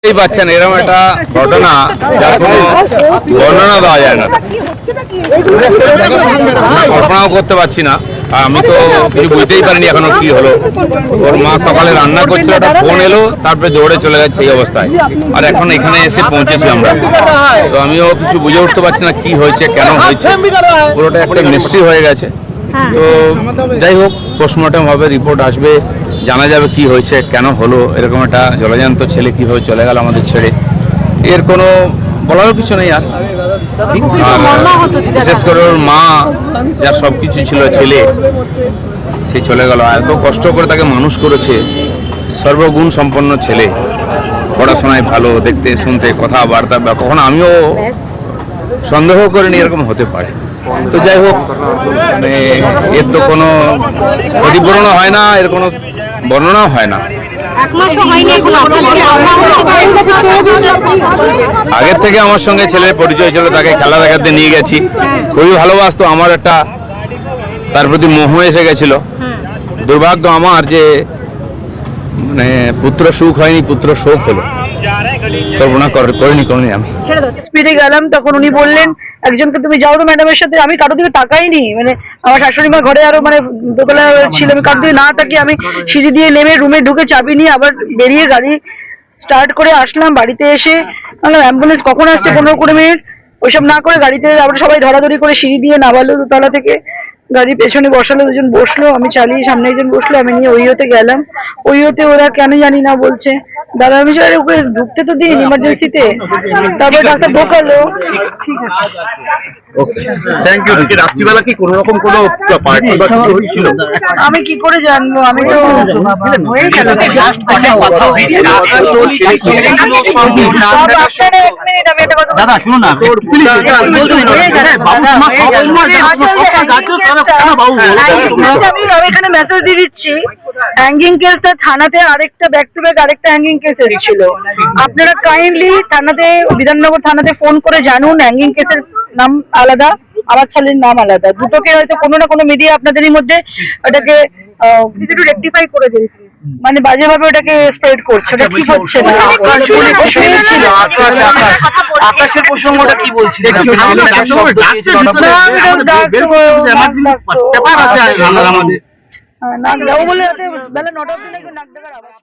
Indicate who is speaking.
Speaker 1: পাচ্ছেন এরকম একটা ঘটনা যার কোনো বর্ণনা দেওয়া যায় না, কল্পনাও করতে পারছি না। আর আমি তো কিছু বুঝতেই পারিনি এখনো কি হলো। ওর মা সকালে রান্না করছিল, একটা ফোন এলো, তারপরে দৌড়ে চলে গেছে এই অবস্থায়। আর এখন এখানে এসে পৌঁছেছি আমরা, তো আমিও কিছু বুঝে উঠতে পারছি না কি হয়েছে, কেন হয়েছে। পুরোটা একটা মিস্ট্রি হয়ে গেছে। তো যাই হোক, পোস্টমর্টম হবে, রিপোর্ট আসবে, জানা যাবে কি হয়েছে, কেন হলো। এরকম একটা জলজান্ত ছেলে কীভাবে চলে গেল আমাদের ছেড়ে, এর কোনো বলারও কিছু নেই। আর বিশেষ করে ওর মা, যার সব কিছু ছিল, ছেলে সে চলে গেল। এত কষ্ট করে তাকে মানুষ করেছে, সর্বগুণ সম্পন্ন ছেলে, পড়াশোনায় ভালো, দেখতে শুনতে কথাবার্তা, কখনো আমিও সন্দেহ করিনি এরকম হতে পারে। তো যাই হোক, মানে এর তো কোনো ক্ষতিপূরণও হয় না, এর কোনো বর্ণনাও হয় না। আগের থেকে আমার সঙ্গে ছেলের পরিচয় ছিল, তাকে খেলা দেখাতে নিয়ে গেছি, খুবই ভালোবাসতো। আমার একটা তার প্রতি মোহ এসে গেছিল। দুর্ভাগ্য আমার যে মানে পুত্র সুখ হয়নি, পুত্র শোক হলো। কল্পনা করিনি আমি।
Speaker 2: স্পিডে গেলাম, তখন উনি বললেন একজনকে তুমি যাও তো ম্যাডামের সাথে। আমি কারোর দিকে তাকাইনি, মানে আমার শাশুড়ি মা ঘরে আরো মানে দোতলা ছিল, আমি কারোর দিকে না তাকিয়ে আমি সিঁড়ি দিয়ে নেমে রুমে ঢুকে চাবি নিয়ে আবার বেরিয়ে গাড়ি স্টার্ট করে আসলাম। বাড়িতে এসে অ্যাম্বুলেন্স কখন আসছে 15-20 মিনিট, ওইসব না করে গাড়িতে আবার সবাই ধরাধরি করে সিঁড়ি দিয়ে নামালো দোতলা থেকে, গাড়ি পেছনে বসালো, দুজন বসলো, আমি চালিয়ে, সামনে একজন বসলো, আমি নিয়ে ওইতে গেলাম। ওইতে ওরা কেন জানি না বলছে দাদা আমি স্যার উপরে ঢুকতে তো দিন ইমার্জেন্সিতে, তারপর ডাক্তার ঢোকালো। ঠিক আছে,
Speaker 3: রাত্রিবেলা কি কোনো রকম কোনো পার্টি বা কিছু হয়েছিল?
Speaker 2: আমি কি করে জানবো, আমি তো হয়ে গেল। আমি একটা কথা
Speaker 3: দাদা শুনুন না,
Speaker 2: এখানে মেসেজ দিয়ে দিচ্ছি, হ্যাঙ্গিং কেসটা থানাতে আরেকটা ব্যাক টু ব্যাক আরেকটা হ্যাঙ্গিং কেস এসেছিল। আপনারা কাইন্ডলি থানাতে, বিধাননগর থানাতে ফোন করে জানুন। হ্যাঙ্গিং কেসের নাম আলাদা, আমার ছেলের নাম আলাদা, দুটোকে হয়তো কোনো না কোনো মিডিয়া আপনাদেরই মধ্যে ওটাকে একটু রেকটিফাই করে দিন, মানে বাজেভাবে ওটাকে স্প্রেড করছে, ওটা ঠিক হচ্ছে না।
Speaker 3: আকাশের প্রসঙ্গটা কি বলছিল?
Speaker 2: নাক দাও বলে বেলা 9টা অব্দি নাক ডাকার আওয়াজ।